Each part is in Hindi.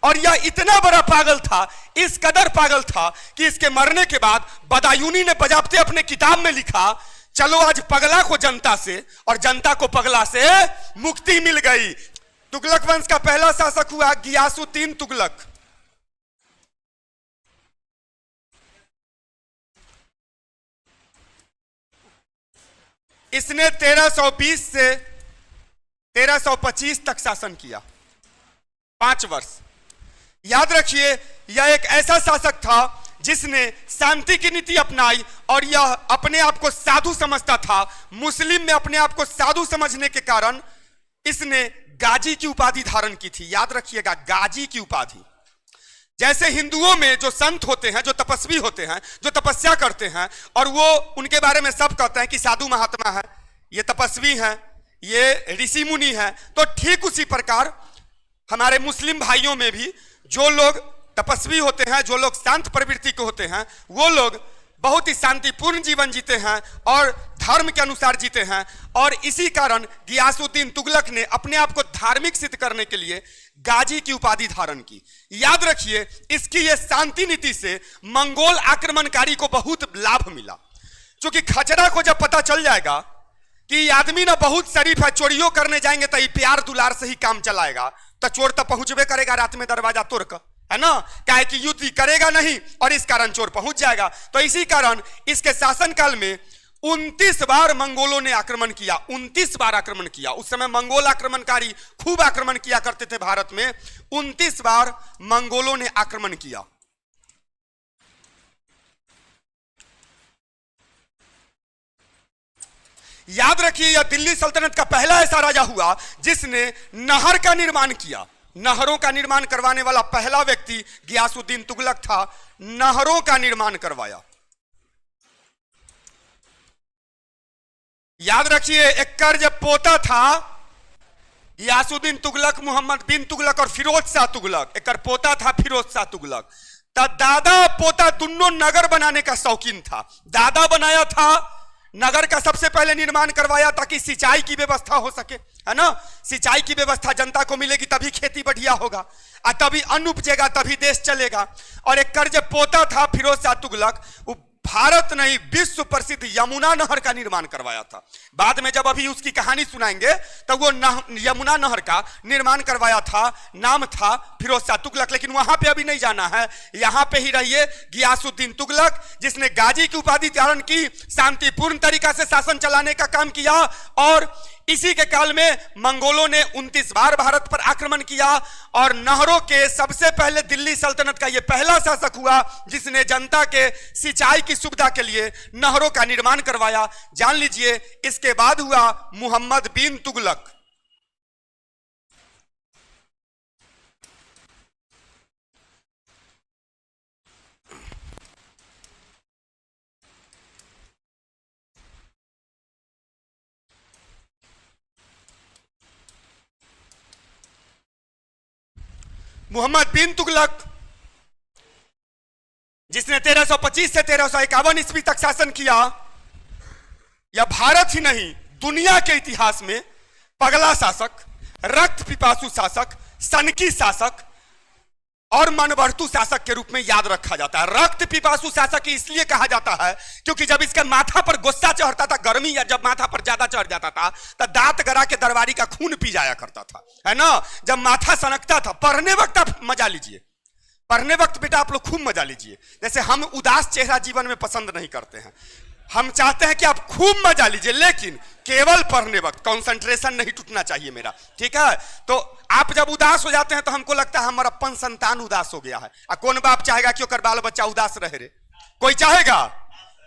और यह इतना बड़ा पागल था, इस कदर पागल था कि इसके मरने के बाद बदायूनी ने बजाबते अपने किताब में लिखा, चलो आज पगला को जनता से और जनता को पगला से मुक्ति मिल गई। तुगलक वंश का पहला शासक हुआ गियासुद्दीन तुगलक। इसने 1320 से 1325 तक शासन किया, 5 वर्ष। याद रखिए, यह एक ऐसा शासक था जिसने शांति की नीति अपनाई और यह अपने आप को साधु समझता था। मुस्लिम में अपने आप को साधु समझने के कारण इसने गाजी की उपाधि धारण की थी। याद रखिएगा, गाजी की उपाधि। जैसे हिंदुओं में जो संत होते हैं, जो तपस्वी होते हैं, जो तपस्या करते हैं और वो उनके बारे में सब कहते हैं कि साधु महात्मा है, ये तपस्वी हैं, ये ऋषि मुनि हैं, तो ठीक उसी प्रकार हमारे मुस्लिम भाइयों में भी जो लोग तपस्वी होते हैं, जो लोग शांत प्रवृत्ति के होते हैं, वो लोग बहुत ही शांतिपूर्ण जीवन जीते हैं और धर्म के अनुसार जीते हैं। और इसी कारण गियासुद्दीन तुगलक ने अपने आप को धार्मिक सिद्ध करने के लिए गाजी की उपाधि धारण की। याद रखिए, इसकी ये शांति नीति से मंगोल आक्रमणकारी को बहुत लाभ मिला। क्योंकि खचरा को जब पता चल जाएगा कि आदमी ना बहुत शरीफ है, चोरियों करने जाएंगे तो प्यार दुलार से ही काम चलाएगा, तो चोर तो पहुंचबे करेगा रात में दरवाजा तोड़कर, है ना, क्या है कि युद्ध करेगा नहीं और इस कारण चोर पहुंच जाएगा। तो इसी कारण इसके शासनकाल में 29 बार मंगोलों ने आक्रमण किया, 29 बार आक्रमण किया। उस समय मंगोल आक्रमणकारी खूब आक्रमण किया करते थे भारत में। 29 बार मंगोलों ने आक्रमण किया। याद रखिए, यह दिल्ली सल्तनत का पहला ऐसा राजा हुआ जिसने नहर का निर्माण किया। नहरों का निर्माण करवाने वाला पहला व्यक्ति गियासुद्दीन तुगलक था। नहरों का निर्माण करवाया। याद रखिए, एक जब पोता था गियासुद्दीन तुगलक, मोहम्मद बिन तुगलक और फिरोज शाह तुगलक, एक पोता था फिरोज शाह तुगलक। तब दादा पोता दोनों नगर बनाने का शौकीन था। दादा बनाया था नगर का, सबसे पहले निर्माण करवाया ताकि सिंचाई की व्यवस्था हो सके, है ना। सिंचाई की व्यवस्था जनता को मिलेगी तभी खेती बढ़िया होगा और तभी अन्न उपजेगा, तभी देश चलेगा। और एक जब पोता था फिरोज शाह तुगलक, वो भारत नहीं विश्व प्रसिद्ध यमुना नहर का निर्माण करवाया था। बाद में जब अभी उसकी कहानी सुनाएंगे तो वो यमुना नहर का निर्माण करवाया था। नाम था फिरोज शाह तुगलक। लेकिन वहां पे अभी नहीं जाना है, यहां पे ही रहिए। गियासुद्दीन तुगलक जिसने गाजी की उपाधि धारण की, शांतिपूर्ण तरीका से शासन चलाने का काम किया और इसी के काल में मंगोलों ने 29 बार भारत पर आक्रमण किया और नहरों के सबसे पहले दिल्ली सल्तनत का यह पहला शासक हुआ जिसने जनता के सिंचाई की सुविधा के लिए नहरों का निर्माण करवाया। जान लीजिए, इसके बाद हुआ मोहम्मद बिन तुगलक। मोहम्मद बिन तुगलक जिसने 1325 से 1351 ईस्वी तक शासन किया, यह भारत ही नहीं दुनिया के इतिहास में पगला शासक, रक्त पिपासु शासक, सनकी शासक और मनबढ़तु शासक के रूप में याद रखा जाता है। रक्त पिपासु शासक इसलिए कहा जाता है क्योंकि जब इसके माथा पर गुस्सा चढ़ता था, गर्मी या जब माथा पर ज्यादा चढ़ जाता था तो दांत गरा के दरबारी का खून पी जाया करता था, है ना। जब माथा सनकता था, पढ़ने वक्त आप मजा लीजिए, पढ़ने वक्त बेटा आप लोग खूब मजा लीजिए। जैसे हम उदास चेहरा जीवन में पसंद नहीं करते हैं, हम चाहते हैं कि आप खूब मजा लीजिए, लेकिन केवल पढ़ने वक्त कंसंट्रेशन नहीं टूटना चाहिए मेरा, ठीक है। तो आप जब उदास हो जाते हैं तो हमको लगता है हमारा अपन संतान उदास हो गया है। कौन बाप चाहेगा कि ओकर बाल बच्चा उदास रहे रे? कोई चाहेगा?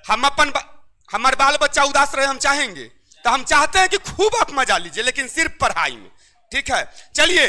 हमारे बाल बच्चा उदास रहे हम चाहेंगे? तो हम चाहते हैं कि खूब आप मजा लीजिए, लेकिन सिर्फ पढ़ाई में, ठीक है। चलिए,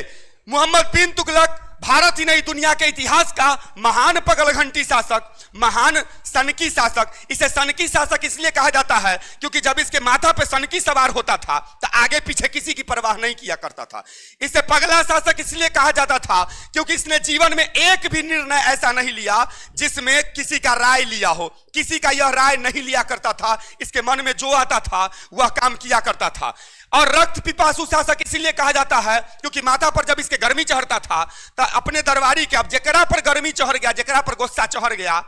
मोहम्मद बिन तुगलक भारत ही नहीं दुनिया के इतिहास का महान पगलघंटी शासक, महान सनकी शासक। इसे सनकी शासक इसलिए कहा जाता है क्योंकि जब इसके माथा पे सनकी सवार होता था तो आगे पीछे किसी की परवाह नहीं किया करता था। इसे पगला शासक इसलिए कहा जाता था क्योंकि इसने जीवन में एक भी निर्णय ऐसा नहीं लिया जिसमें किसी का राय लिया हो, किसी का यह राय नहीं लिया करता था। इसके मन में जो आता था वह काम किया करता था। और रक्त पिपासु शासक इसलिए कहा जाता है क्योंकि माथा पर जब इसके गर्मी चढ़ता था तो अपने दरबारी के, अब जकरा पर गर्मी चढ़ गया, जकरा पर गुस्सा चढ़ गया,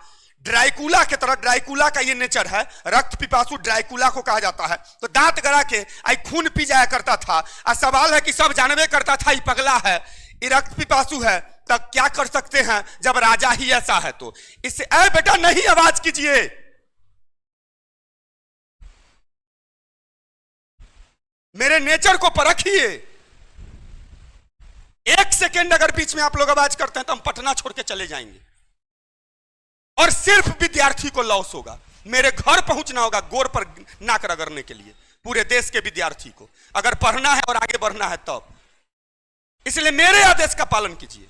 ड्राइकुला के तरह, ड्राइकुला का ये नेचर है, रक्त पिपासु ड्राइकुला को कहा जाता है। तो दांत गड़ा के आई खून पी जाया करता था। और सवाल है कि सब जानवे करता था ये पगला है, ये रक्त पिपासु है, तब क्या कर सकते हैं जब राजा ही ऐसा है। तो इससे ऐ बेटा नहीं आवाज कीजिए, मेरे नेचर को परखिए। एक सेकेंड अगर बीच में आप लोग आवाज करते हैं तो हम पटना छोड़ के चले जाएंगे, और सिर्फ विद्यार्थी को लॉस होगा। मेरे घर पहुंचना होगा गोर पर नाक रगड़ने के लिए, पूरे देश के विद्यार्थी को, अगर पढ़ना है और आगे बढ़ना है तब। इसलिए मेरे आदेश का पालन कीजिए,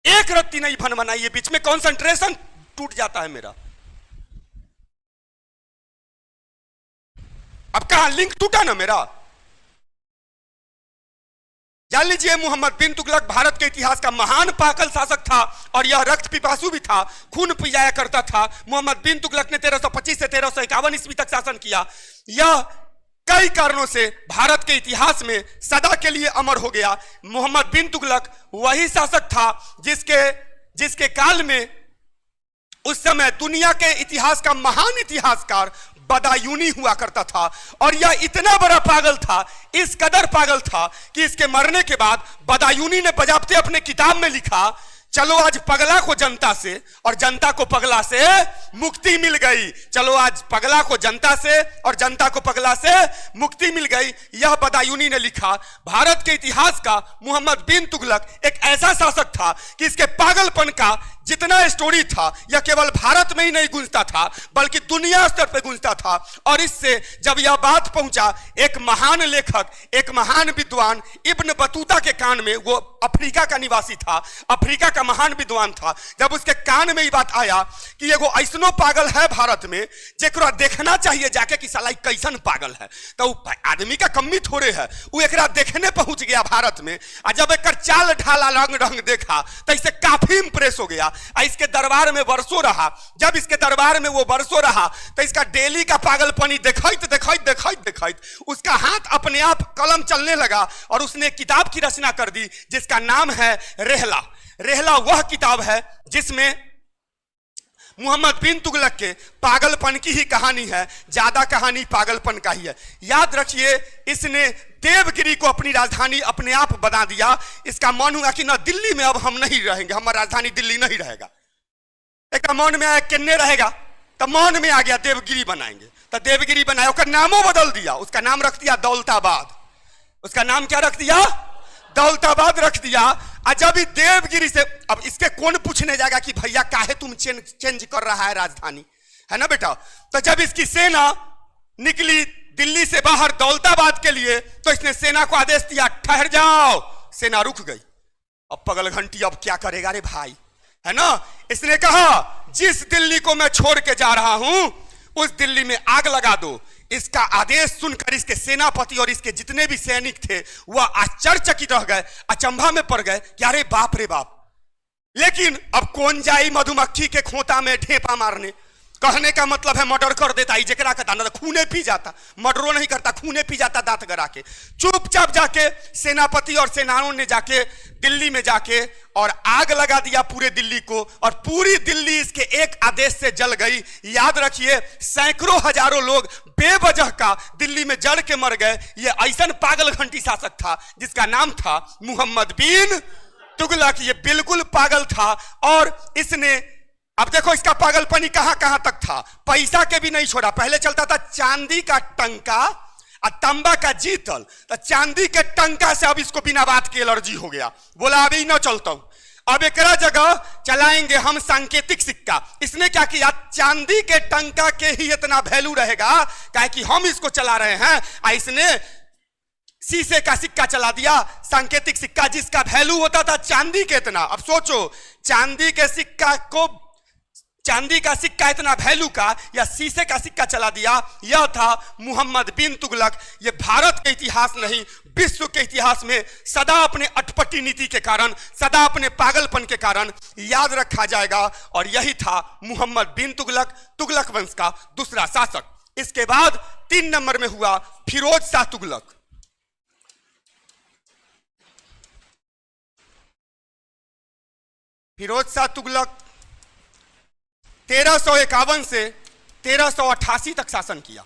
एक रत्ती नहीं भन बनाइए, बीच में कंसंट्रेशन टूट जाता है मेरा। अब कहां लिंक टूटा ना मेरा। जान लीजिए, मोहम्मद बिन तुगलक भारत के इतिहास का महान पागल शासक था, और यह रक्त पिपासु भी था, खून पी जाया करता था। मोहम्मद बिन तुगलक ने 1325 से 1351 ईस्वी तक शासन किया। यह कई कारणों से भारत के इतिहास में सदा के लिए अमर हो गया। मोहम्मद बिन तुगलक वही शासक था जिसके काल में उस समय दुनिया के इतिहास का महान इतिहासकार बदायूनी हुआ करता था। और यह इतना बड़ा पागल था, इस कदर पागल था कि इसके मरने के बाद बदायूनी ने बजाबते अपने किताब में लिखा, चलो आज पगला को जनता से और जनता को पगला से मुक्ति मिल गई। चलो आज पगला को जनता से और जनता को पगला से मुक्ति मिल गई। यह बदायूनी ने लिखा। भारत के इतिहास का मोहम्मद बिन तुगलक एक ऐसा शासक था कि इसके पागलपन का जितना स्टोरी था, यह केवल भारत में ही नहीं गूंजता था बल्कि दुनिया स्तर पर गूंजता था। और इससे जब यह बात पहुंचा एक महान लेखक, एक महान विद्वान इब्न बतूता के कान में, वो अफ्रीका का निवासी था, अफ्रीका का महान विद्वान था, जब उसके कान में ये बात आया कि एगो ऐसनो पागल है भारत में जेकरा देखना चाहिए जाके कि साला कैसन पागल है, तो आदमी का कमी थोड़े है, वो एकरा देखने पहुंच गया भारत में। और जब एक चाल ढाला रंग ढंग देखा तो इससे काफी इंप्रेस हो गया। इसके दरबार में वर्षों रहा। जब इसके दरबार में वो वर्षों रहा तो इसका डेली का पागलपनी दिखाइत उसका हाथ अपने आप कलम चलने लगा, और उसने किताब की रचना कर दी जिसका नाम है रेहला। रेहला वह किताब है जिसमें मोहम्मद बिन तुगलक के पागलपन की ही कहानी है, ज्यादा कहानी पागलपन का ही है। याद रखिए, इसने देवगिरी को अपनी राजधानी अपने आप बना दिया। इसका मन हुआ कि ना दिल्ली में अब हम नहीं रहेंगे, हमारा राजधानी दिल्ली नहीं रहेगा। एक मन में आया किन्ने रहेगा, तो मन में आ गया देवगिरी बनाएंगे, तो देवगिरी बनाया, उसका नामों बदल दिया, उसका नाम रख दिया दौलताबाद। उसका नाम क्या रख दिया? दौलताबाद रख दिया। और जब देवगिरी से, अब इसके कौन पूछने जाएगा कि भैया काहे तुम चेंज कर रहा है राजधानी, है ना बेटा। तो जब इसकी सेना निकली दिल्ली से बाहर दौलताबाद के लिए, तो इसने सेना को आदेश दिया ठहर जाओ। सेना रुक गई। अब पगल घंटी अब क्या करेगा रे भाई, है ना। इसने कहा जिस दिल्ली को मैं छोड़ के जा रहा हूं उस दिल्ली में आग लगा दो। इसका आदेश सुनकर इसके सेनापति और इसके जितने भी सैनिक थे वह आश्चर्यचकित रह गए, अचंभा में पड़ गए कि अरे बाप रे बाप। लेकिन अब कौन जाई मधुमक्खी के खोता में ढेपा मारने। कहने का मतलब है मर्डर कर देता, जकरा का दाना खूने पी जाता, मर्डरों नहीं करता, खूने पी जाता दांत गड़ा के। चुपचाप जाके सेनापति और सेनाओं ने जाके दिल्ली में जाके और आग लगा दिया पूरे दिल्ली को, और पूरी दिल्ली इसके एक आदेश से जल गई। याद रखिए, सैकड़ों हजारों लोग बेवजह का दिल्ली में जल के मर गए। ये ऐसा पागल घंटी शासक था जिसका नाम था मोहम्मद बिन तुगलक। ये बिल्कुल पागल था। और इसने, अब देखो इसका पागलपनी कहां कहां तक था, पैसा के भी नहीं छोड़ा। पहले चलता था चांदी का टंका और तांबा का जीतल, तो चांदी के टंका से अब इसको बिना बात के एलर्जी हो गया। बोला अभी न चलता हूं, अब एक जगह चलाएंगे हम सांकेतिक सिक्का। इसने क्या किया, चांदी के टंका के ही इतना वैल्यू रहेगा काहे कि हम इसको चला रहे हैं। इसने शीशे का सिक्का चला दिया, सांकेतिक सिक्का, जिसका वैल्यू होता था चांदी के इतना। अब सोचो, चांदी का सिक्का इतना वैल्यू का, या शीशे का सिक्का चला दिया। यह था मोहम्मद बिन तुगलक। यह भारत के इतिहास नहीं विश्व के इतिहास में सदा अपने अटपटी नीति के कारण, सदा अपने पागलपन के कारण याद रखा जाएगा। और यही था मोहम्मद बिन तुगलक, तुगलक वंश का दूसरा शासक। इसके बाद 3 नंबर में हुआ फिरोज शाह तुगलक। फिरोज शाह तुगलक 1351 से 1388 तक शासन किया।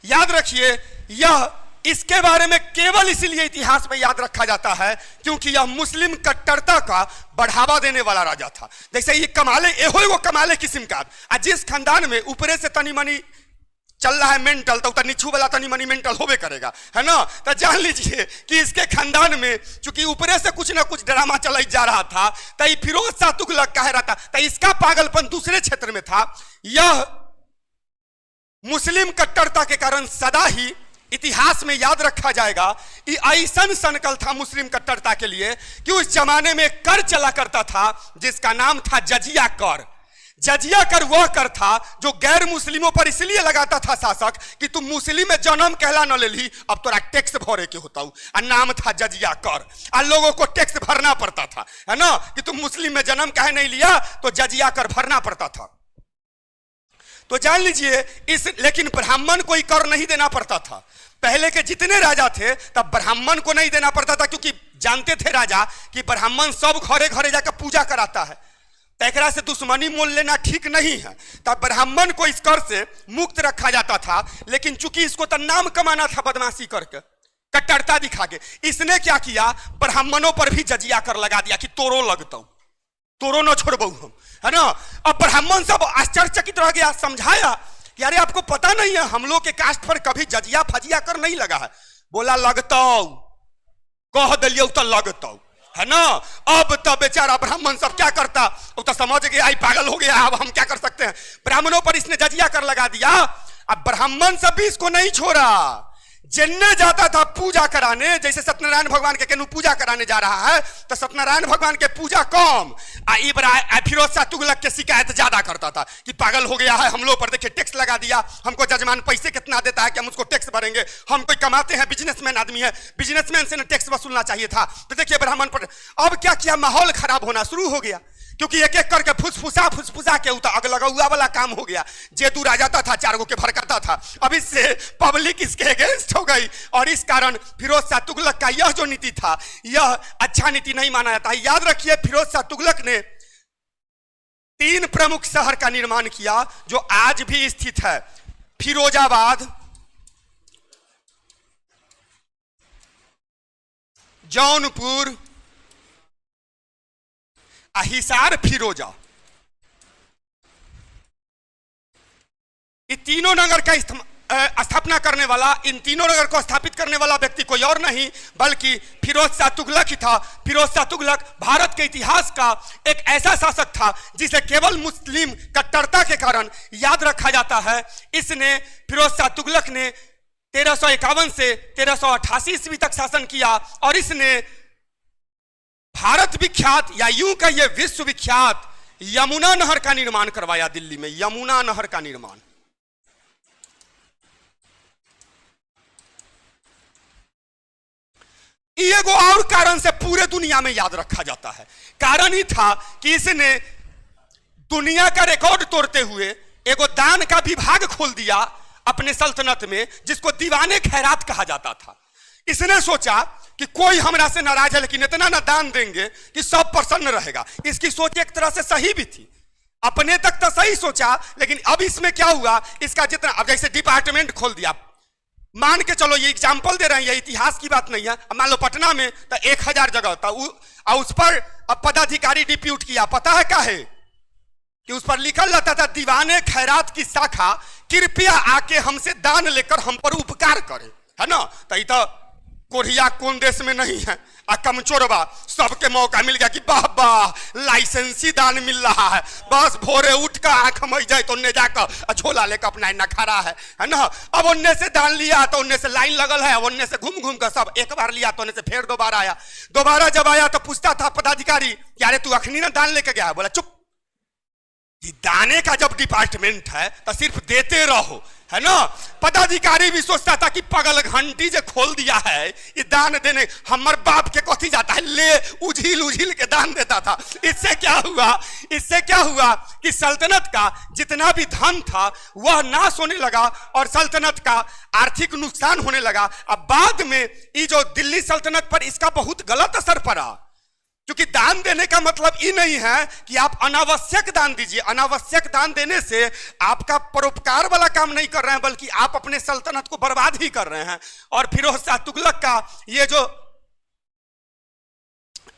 याद रखिए, यह इसके बारे में केवल इसीलिए इतिहास में याद रखा जाता है क्योंकि यह मुस्लिम कट्टरता का बढ़ावा देने वाला राजा था। जैसे ये कमाले एहो कमाले किस्म का, जिस खानदान में ऊपरे से तनी मनी चल रहा है मेंटल, तो नीचू वाला तनी मनी मेंटल होबे करेगा, है ना। तो जान लीजिए कि इसके खानदान में चूंकि ऊपरे से कुछ ना कुछ ड्रामा चला जा रहा था, तो ये फिरोज शाह तुगलक कह रहा था, तो इसका पागलपन दूसरे क्षेत्र में था। यह मुस्लिम कट्टरता के कारण सदा ही इतिहास में याद रखा जाएगा। ये ऐसा संकल्प था मुस्लिम कट्टरता के लिए कि उस जमाने में कर चला करता था जिसका नाम था जजिया कर। जजिया कर वह कर था जो गैर मुस्लिमों पर इसलिए लगाता था शासक कि तुम मुस्लिम में जन्म कहला न ले ली, अब तोरा टैक्स भरे के होता और नाम था जजिया कर। लोगों को टैक्स भरना पड़ता था, है ना, कि तुम मुस्लिम में जन्म कहे नहीं लिया तो जजिया कर भरना पड़ता था। तो जान लीजिए लेकिन ब्राह्मण को कर नहीं देना पड़ता था। पहले के जितने राजा थे तब ब्राह्मण को नहीं देना पड़ता था क्योंकि जानते थे राजा कि ब्राह्मण सब घरे घरे जाकर पूजा कराता है, तकरा से दुश्मनी मोल लेना ठीक नहीं है। तब ब्राह्मण को इस कर से मुक्त रखा जाता था। लेकिन चूंकि इसको तो नाम कमाना था बदमाशी करके, कट्टरता दिखा के, इसने क्या किया, ब्राह्मणों पर भी जजिया कर लगा दिया कि तोरो लगता, तोरो न छोड़बू हम, है ना। अब ब्राह्मण सब आश्चर्यचकित रह गया, समझाया यार आपको पता नहीं है हम लोग के कास्ट पर कभी जजिया फजिया कर नहीं लगा है। बोला लगता, कह दिलिए तो लगता, है ना। अब तो बेचारा ब्राह्मण सब क्या करता, वो तो समझ गया आई पागल हो गया, अब हम क्या कर सकते हैं। ब्राह्मणों पर इसने जजिया कर लगा दिया। अब ब्राह्मण सब भी इसको नहीं छोड़ा, जिन्ने जाता था पूजा कराने, जैसे सत्यनारायण भगवान के केनु पूजा कराने जा रहा है तो सत्यनारायण भगवान के पूजा कम, फिरोज शाह तुगलक के शिकायत ज्यादा करता था कि पागल हो गया है, हम लोग पर देखिए टैक्स लगा दिया, हमको जजमान पैसे कितना देता है कि हम उसको टैक्स भरेंगे, हम कोई कमाते हैं, बिजनेसमैन आदमी है, बिजनेसमैन से ना टैक्स वसूलना चाहिए था। तो देखिए ब्राह्मण पर अब क्या किया, माहौल खराब होना शुरू हो गया क्योंकि एक एक करके फुसफुसा के उतर अग लगा वाला काम हो गया। जेतूर आ जाता था, 4 गो के भर करता था। अब इससे पब्लिक इसके अगेंस्ट हो गई और इस कारण फिरोज शाह तुगलक का यह जो नीति था यह अच्छा नीति नहीं माना जाता है। याद रखिए फिरोज शाह तुगलक ने 3 प्रमुख शहर का निर्माण किया जो आज भी स्थित है, फिरोजाबाद, जौनपुर, हिसार, फिरोजा। इन तीनों नगर का स्थापना करने वाला, इन तीनों नगर को स्थापित करने वाला व्यक्ति कोई और नहीं बल्कि फिरोज शाह तुगलक ही था। फिरोज शाह तुगलक भारत के इतिहास का एक ऐसा शासक था जिसे केवल मुस्लिम कट्टरता के कारण याद रखा जाता है। इसने फिरोज शाह तुगलक ने 1351 से 1388 ईस्वी तक शासन किया और इसने भारत विख्यात या यूं कहिए विश्व विख्यात यमुना नहर का निर्माण करवाया। दिल्ली में यमुना नहर का निर्माण, एगो और कारण से पूरे दुनिया में याद रखा जाता है। कारण ही था कि इसने दुनिया का रिकॉर्ड तोड़ते हुए एगो दान का विभाग खोल दिया अपने सल्तनत में, जिसको दीवाने खैरात कहा जाता था। इसने सोचा कि कोई हमरा से नाराज है लेकिन इतना ना दान देंगे कि सब प्रसन्न रहेगा। इसकी सोच एक तरह से सही भी थी, अपने तक तो सही सोचा, लेकिन अब इसमें क्या हुआ, इसका जितना अब जैसे डिपार्टमेंट खोल दिया, मान के चलो ये एग्जाम्पल दे रहे हैं, ये इतिहास की बात नहीं है। मान लो पटना में तो 1000 जगह था, उस पर अब पदाधिकारी डिप्यूट किया, पता है क्या है कि उस पर लिखल रहता था दीवाने खैरात की शाखा कृपया आके हमसे दान लेकर हम पर उपकार करे, है ना। तो कोरिया कौन देश में नहीं है, कमचोरबा सबके मौका मिल गया कि वाह वाह लाइसेंसी दान मिल रहा है, बस भोरे उठ कर आंख मई जाए तो उन्ने जाकर झोला लेकर अपना नखारा है ना। अब उन्ने से दान लिया तो उन्ने से लाइन लगल है, उन्ने से घूम घूम कर सब एक बार लिया तो उन्ने से फिर दोबारा आया। दोबारा जब आया तो पूछता था पदाधिकारी यारे तू अखनी ना दान लेके गया, बोला चुप, दाने का जब डिपार्टमेंट है तो सिर्फ देते रहो, है ना। पदाधिकारी भी सोचता था कि पगल घंटी जो खोल दिया है ये दान देने हमर बाप के कथी जाता है, ले उझिल उझिल के दान देता था। इससे क्या हुआ कि सल्तनत का जितना भी धन था वह नाश होने लगा और सल्तनत का आर्थिक नुकसान होने लगा। अब बाद में ये जो दिल्ली सल्तनत पर इसका बहुत गलत असर पड़ा, क्योंकि दान देने का मतलब ये नहीं है कि आप अनावश्यक दान दीजिए। अनावश्यक दान देने से आपका परोपकार वाला काम नहीं कर रहे हैं, बल्कि आप अपने सल्तनत को बर्बाद ही कर रहे हैं। और फिरोज शाह तुगलक का ये जो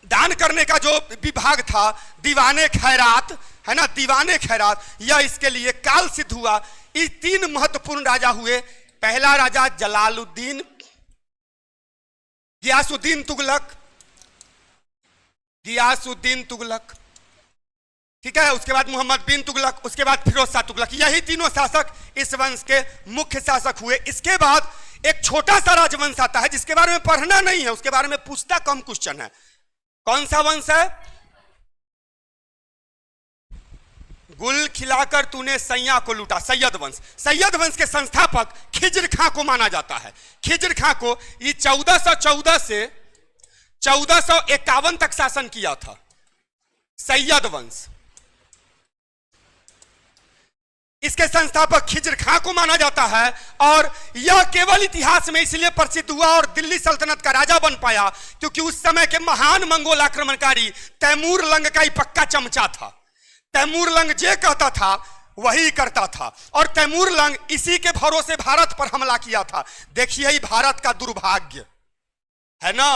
दान करने का जो विभाग था, दीवाने खैरात, है ना, दीवाने खैरात, यह इसके लिए काल सिद्ध हुआ। ये तीन महत्वपूर्ण राजा हुए। पहला राजा जलालुद्दीन, गियासुद्दीन तुगलक, गियासुद्दीन तुगलक, ठीक है। उसके बाद मोहम्मद बिन तुगलक, उसके बाद फिरोज शाह तुगलक। यही तीनों शासक इस वंश के मुख्य शासक हुए। इसके बाद एक छोटा सा राजवंश आता है जिसके बारे में पढ़ना नहीं है, उसके बारे में पूछता कम क्वेश्चन है। कौन सा वंश है? गुल खिलाकर तूने सैया को लूटा, सैयद वंश। सैयद वंश के संस्थापक खिज्र खां को माना जाता है। खिज्र खां को ये 1414 से 1451 तक शासन किया था, सैयद वंश। इसके संस्थापक खिज्र खां को माना जाता है। और यह केवल इतिहास में इसलिए प्रसिद्ध हुआ और दिल्ली सल्तनत का राजा बन पाया क्योंकि उस समय के महान मंगोल आक्रमणकारी तैमूर लंग का ही पक्का चमचा था। तैमूर लंग जे कहता था वही करता था, और तैमूर लंग इसी के भरोसे भारत पर हमला किया था। देखिए ही भारत का दुर्भाग्य है ना,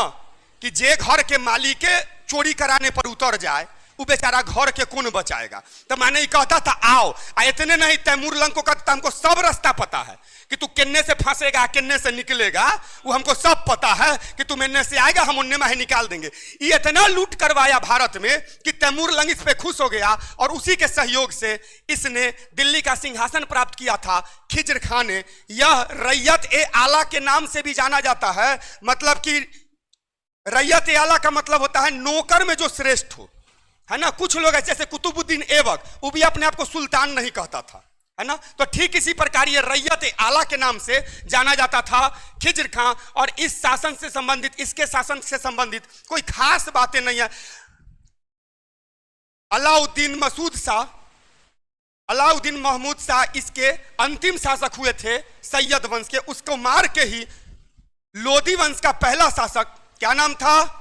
कि जे घर के मालिक के चोरी कराने पर उतर जाए वो बेचारा घर के कौन बचाएगा। तो मैंने कहता था आओ, इतने नहीं, तैमूर लंग को कहता हमको सब रास्ता पता है कि तू किन्ने से फंसेगा किन्ने से निकलेगा, वो हमको सब पता है कि तुम इन्ने से आएगा हम उन्ने में ही निकाल देंगे। ये इतना लूट करवाया भारत में कि तैमूर लंग इस पे खुश हो गया और उसी के सहयोग से इसने दिल्ली का सिंहासन प्राप्त किया था। खिज्र खां ने, यह रैयत ए आला के नाम से भी जाना जाता है। मतलब कि रैयत ए आला का मतलब होता है नौकर में जो श्रेष्ठ हो, है ना। कुछ लोग ऐसे जैसे कुतुबुद्दीन ऐबक, वो भी अपने आप को सुल्तान नहीं कहता था, है ना। तो ठीक इसी प्रकार ये रैयत आला के नाम से जाना जाता था खिज्र खां। और इस शासन से संबंधित, इसके शासन से संबंधित कोई खास बातें नहीं है। अलाउद्दीन मसूद शाह, अलाउद्दीन महमूद शाह इसके अंतिम शासक हुए थे सैयद वंश के। उसको मार के ही लोदी वंश का पहला शासक, क्या नाम था?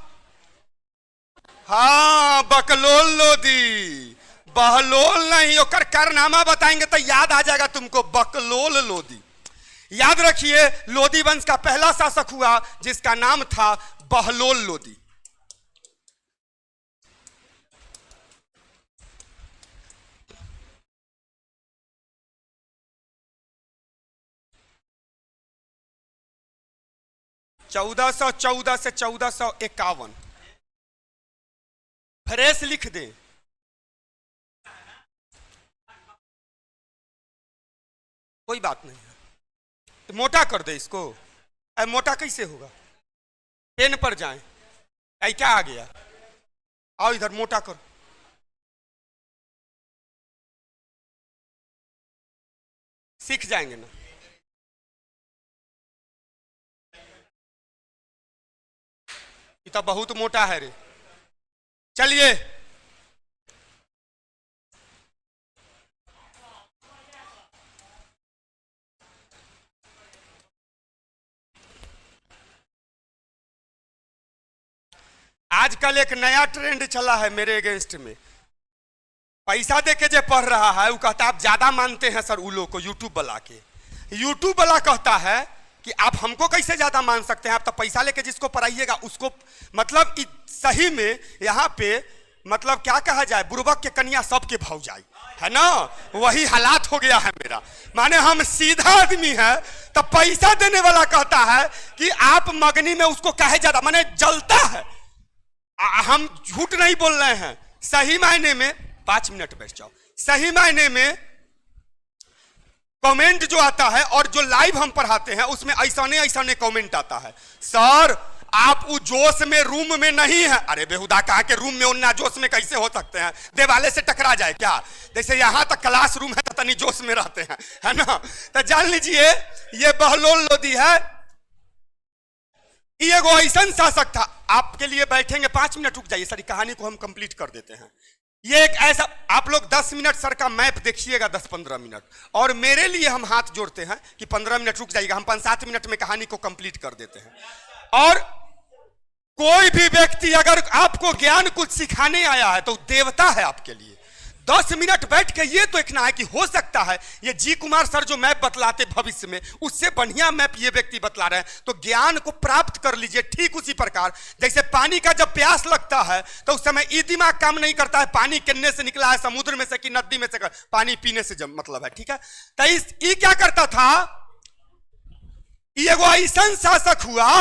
हाँ, बकलोल लोदी। बहलोल नहीं, ओकर कारनामा बताएंगे तो याद आ जाएगा तुमको, बकलोल लोदी। याद रखिए, लोदी वंश का पहला शासक हुआ जिसका नाम था बहलोल लोदी। चौदह सौ 14 से 1451 फ्रेश लिख दे। कोई बात नहीं है, तो मोटा कर दे इसको। मोटा कैसे होगा? पेन पर जाए, ऐ क्या आ गया? आओ इधर, मोटा कर। सीख जाएंगे ना। ये तो बहुत मोटा है रे। चलिए, आजकल एक नया ट्रेंड चला है मेरे अगेंस्ट में। पैसा देके जो पढ़ रहा है वो कहता है आप ज्यादा मानते हैं सर उन लोग को, यूट्यूब वाला के। यूट्यूब वाला कहता है कि आप हमको कैसे ज्यादा मान सकते हैं, आप तो पैसा लेके जिसको पढ़ाइएगा उसको। मतलब सही में यहाँ पे मतलब क्या कहा जाए, बुर्बक के कन्या सबके भाव जाए, है ना। वही हालात हो गया है मेरा। माने हम सीधा आदमी है तो पैसा देने वाला कहता है कि आप मगनी में उसको कहे ज्यादा, माने जलता है। हम झूठ नहीं बोल रहे हैं, सही मायने में। 5 मिनट बैठ जाओ। सही मायने में कमेंट जो आता है और जो लाइव हम पढ़ाते हैं उसमें ऐसा कमेंट आता है, सर आप वो जोश में रूम में नहीं है। अरे बेहुदा, कहा के रूम में उन्ना जोश में कैसे हो सकते हैं? देवाले से टकरा जाए क्या? जैसे यहाँ तक क्लास रूम है तो तनी जोश में रहते हैं, है ना। तो जान लीजिए ये बहलोल लोदी है। ये एगो ऐसा शासक था। आपके लिए बैठेंगे, 5 मिनट रुक जाइए, सारी कहानी को हम कंप्लीट कर देते हैं। ये एक ऐसा, आप लोग 10 मिनट सर का मैप देखिएगा, 10-15 मिनट, और मेरे लिए हम हाथ जोड़ते हैं कि 15 मिनट रुक जाइएगा, हम 5-7 मिनट में कहानी को कंप्लीट कर देते हैं। और कोई भी व्यक्ति अगर आपको ज्ञान कुछ सिखाने आया है तो देवता है आपके लिए। 10 मिनट बैठ के ये देखना है कि हो सकता है ये जी कुमार सर जो मैप बतलाते भविष्य में उससे बढ़िया मैप ये व्यक्ति बतला रहे हैं, तो ज्ञान को प्राप्त कर लीजिए। ठीक उसी प्रकार जैसे पानी का जब प्यास लगता है तो उस समय ये दिमाग काम नहीं करता है पानी किन्ने से निकला है, समुद्र में से कि नदी में से, पानी पीने से जब मतलब है, ठीक है। तो ये क्या करता था, ये एगो ऐसा शासक हुआ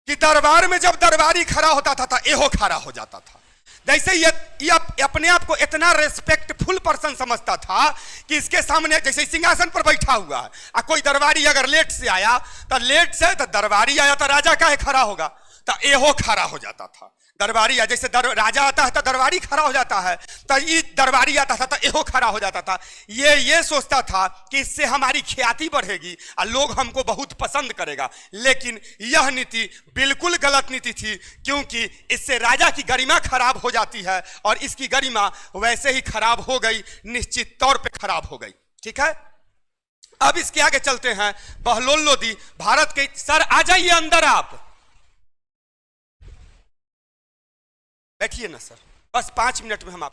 कि दरबार में जब दरबारी खड़ा होता था तो एहो खड़ा हो जाता था। जैसे ये अपने आप को इतना रेस्पेक्टफुल पर्सन समझता था कि इसके सामने जैसे सिंहासन पर बैठा हुआ है और कोई दरबारी अगर लेट से आया तो लेट से तो दरबारी आया तो राजा काहे खड़ा होगा, तो एहो खड़ा हो जाता था। दरबारी जैसे राजा आता है तो दरबारी खड़ा हो जाता है, तो ये दरबारी आता था तो एहो खड़ा हो जाता था। ये सोचता था कि इससे हमारी ख्याति बढ़ेगी और लोग हमको बहुत पसंद करेगा, लेकिन यह नीति बिल्कुल गलत नीति थी, क्योंकि इससे राजा की गरिमा खराब हो जाती है और इसकी गरिमा वैसे ही खराब हो गई, निश्चित तौर पे खराब हो गई। ठीक है, अब इसके आगे चलते हैं। बहलोल लोदी भारत के, सर आ जाइए अंदर, आप बैठिए ना सर, बस 5 मिनट में हम आप